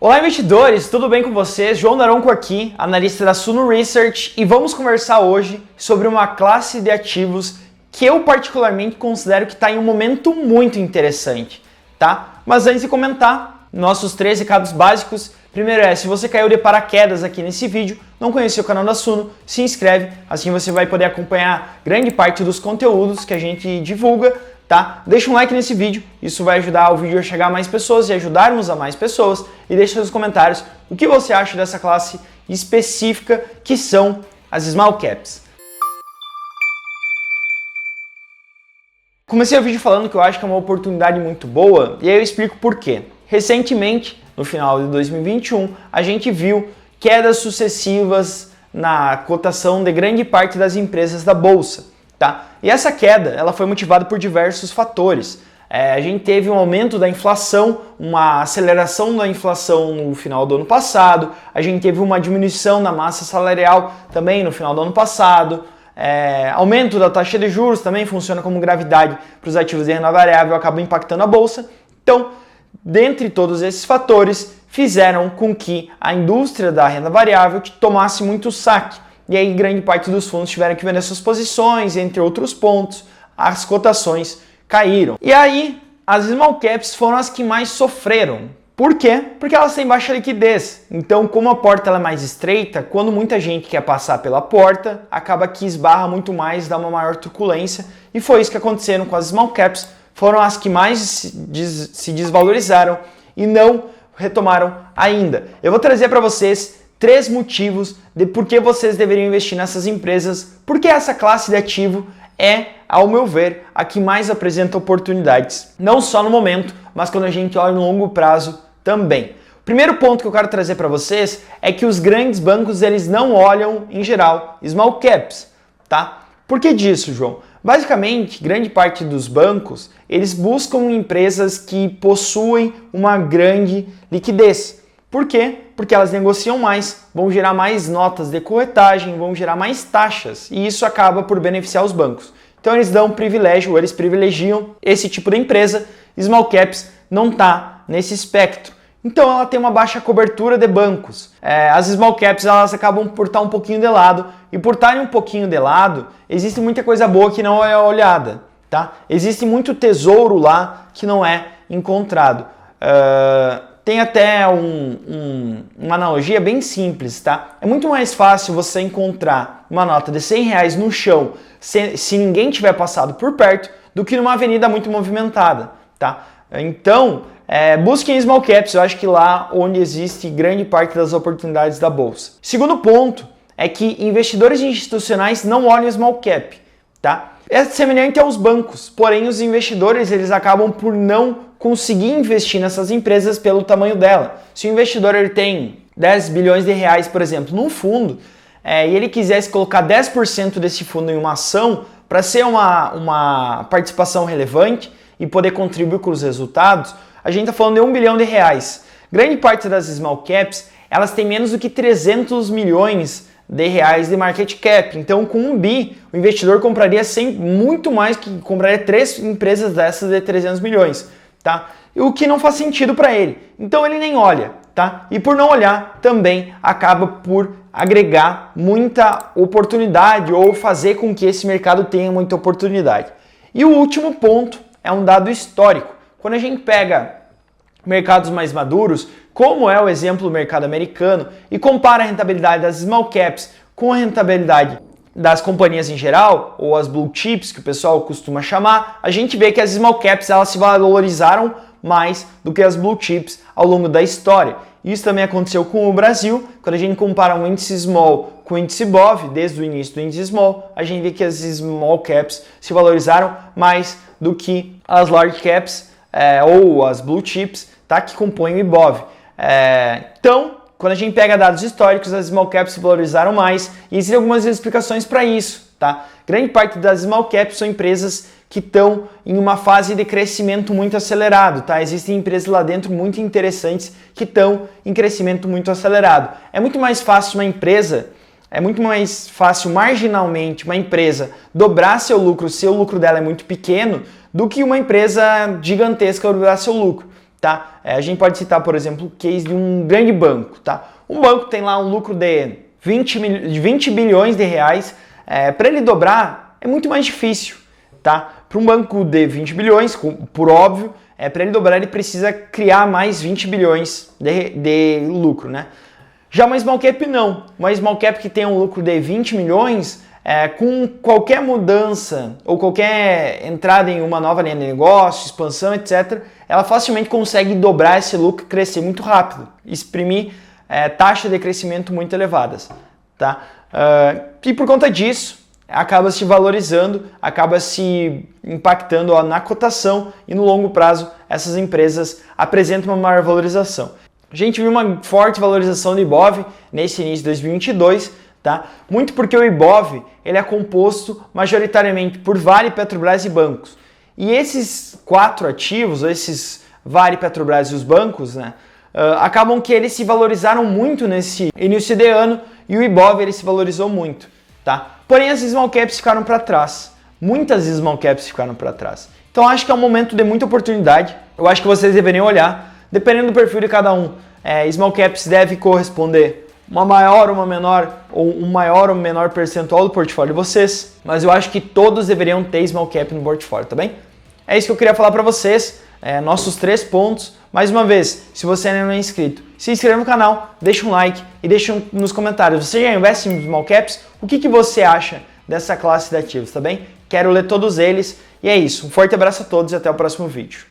Olá, investidores, tudo bem com vocês? João Daronco aqui, analista da Suno Research, e vamos conversar hoje sobre uma classe de ativos que eu particularmente considero que está em um momento muito interessante, tá? Mas antes de comentar, nossos 3 recados básicos. Primeiro se você caiu de paraquedas aqui nesse vídeo, não conheceu o canal da Suno, se inscreve, assim você vai poder acompanhar grande parte dos conteúdos que a gente divulga, tá? Deixa um like nesse vídeo, isso vai ajudar o vídeo a chegar a mais pessoas e ajudarmos a mais pessoas. E deixa nos comentários o que você acha dessa classe específica que são as Small Caps. Comecei o vídeo falando que eu acho que é uma oportunidade muito boa e aí eu explico por quê. Recentemente, no final de 2021, a gente viu quedas sucessivas na cotação de grande parte das empresas da Bolsa, tá? E essa queda ela foi motivada por diversos fatores. A gente teve um aumento da inflação, uma aceleração da inflação no final do ano passado, a gente teve uma diminuição da massa salarial também no final do ano passado, aumento da taxa de juros também funciona como gravidade para os ativos de renda variável, acaba impactando a Bolsa. Então, dentre todos esses fatores, fizeram com que a indústria da renda variável tomasse muito saque. E aí grande parte dos fundos tiveram que vender suas posições, entre outros pontos, as cotações caíram. E aí as small caps foram as que mais sofreram. Por quê? Porque elas têm baixa liquidez. Então, como a porta ela é mais estreita, quando muita gente quer passar pela porta, acaba que esbarra muito mais, dá uma maior truculência. E foi isso que aconteceu com as small caps. Foram as que mais se desvalorizaram e não retomaram ainda. Eu vou trazer para vocês 3 motivos de por que vocês deveriam investir nessas empresas, porque essa classe de ativo é, ao meu ver, a que mais apresenta oportunidades, não só no momento, mas quando a gente olha no longo prazo também. O primeiro ponto que eu quero trazer para vocês é que os grandes bancos eles não olham, em geral, small caps, tá? Por que disso, João? Basicamente, grande parte dos bancos, eles buscam empresas que possuem uma grande liquidez. Por quê? Porque elas negociam mais, vão gerar mais notas de corretagem, vão gerar mais taxas, e isso acaba por beneficiar os bancos. Então eles dão privilégio, eles privilegiam esse tipo de empresa. Small caps não está nesse espectro. Então ela tem uma baixa cobertura de bancos. As small caps elas acabam por estar um pouquinho de lado, e por estarem um pouquinho de lado, existe muita coisa boa que não é olhada, tá? Existe muito tesouro lá que não é encontrado. Tem até uma analogia bem simples, tá? É muito mais fácil você encontrar uma nota de R$100 no chão se ninguém tiver passado por perto do que numa avenida muito movimentada, tá? Então, busquem small caps, eu acho que lá onde existe grande parte das oportunidades da bolsa. Segundo ponto é que investidores institucionais não olham small cap, tá? É semelhante aos bancos, porém os investidores eles acabam por não conseguir investir nessas empresas pelo tamanho dela. Se o investidor ele tem 10 bilhões de reais, por exemplo, num fundo, e ele quisesse colocar 10% desse fundo em uma ação para ser uma participação relevante e poder contribuir com os resultados, a gente está falando de 1 bilhão de reais. Grande parte das small caps, elas têm menos do que 300 milhões de reais de market cap. Então, com 1 bi, o investidor compraria muito mais que compraria 3 empresas dessas de 300 milhões, tá? O que não faz sentido para ele. Então, ele nem olha, tá? E por não olhar, também acaba por agregar muita oportunidade ou fazer com que esse mercado tenha muita oportunidade. E o último ponto é um dado histórico. Quando a gente pega mercados mais maduros, como é o exemplo do mercado americano, e compara a rentabilidade das small caps com a rentabilidade das companhias em geral, ou as blue chips, que o pessoal costuma chamar, a gente vê que as small caps elas se valorizaram mais do que as blue chips ao longo da história. Isso também aconteceu com o Brasil, quando a gente compara um índice small com o índice BOV, desde o início do índice small, a gente vê que as small caps se valorizaram mais do que as large caps, ou as blue chips, tá, que compõem o IBOV. Então, quando a gente pega dados históricos, as small caps se valorizaram mais e existem algumas explicações para isso, tá? Grande parte das small caps são empresas que estão em uma fase de crescimento muito acelerado, tá? Existem empresas lá dentro muito interessantes que estão em crescimento muito acelerado. É muito mais fácil marginalmente uma empresa dobrar seu lucro se o lucro dela é muito pequeno do que uma empresa gigantesca dobrar seu lucro. tá? A gente pode citar, por exemplo, o case de um grande banco, tá? Um banco tem lá um lucro de 20 bilhões de reais, para ele dobrar é muito mais difícil, tá? Para um banco de 20 bilhões, por óbvio, para ele dobrar ele precisa criar mais 20 bilhões de lucro, né? Já uma small cap não. Uma small cap que tem um lucro de 20 milhões, com qualquer mudança ou qualquer entrada em uma nova linha de negócio, expansão, etc., ela facilmente consegue dobrar esse lucro e crescer muito rápido, exprimir taxas de crescimento muito elevadas, tá? E por conta disso, acaba se valorizando, acaba se impactando na cotação e no longo prazo essas empresas apresentam uma maior valorização. A gente viu uma forte valorização do Ibov nesse início de 2022, tá? Muito porque o Ibov ele é composto majoritariamente por Vale, Petrobras e bancos. E esses 4 ativos, esses Vale, Petrobras e os bancos, né, acabam que eles se valorizaram muito nesse início de ano e o Ibov ele se valorizou muito, tá? Porém, as small caps ficaram para trás. Muitas small caps ficaram para trás. Então, acho que é um momento de muita oportunidade. Eu acho que vocês deveriam olhar, dependendo do perfil de cada um. Small caps deve corresponder uma maior ou uma menor, ou um maior ou menor percentual do portfólio de vocês. Mas eu acho que todos deveriam ter small cap no portfólio, tá bem? É isso que eu queria falar para vocês. Nossos 3 pontos. Mais uma vez, se você ainda não é inscrito, se inscreva no canal, deixa um like e deixa nos comentários. Você já investe em small caps? O que você acha dessa classe de ativos, tá bem? Quero ler todos eles. E é isso. Um forte abraço a todos e até o próximo vídeo.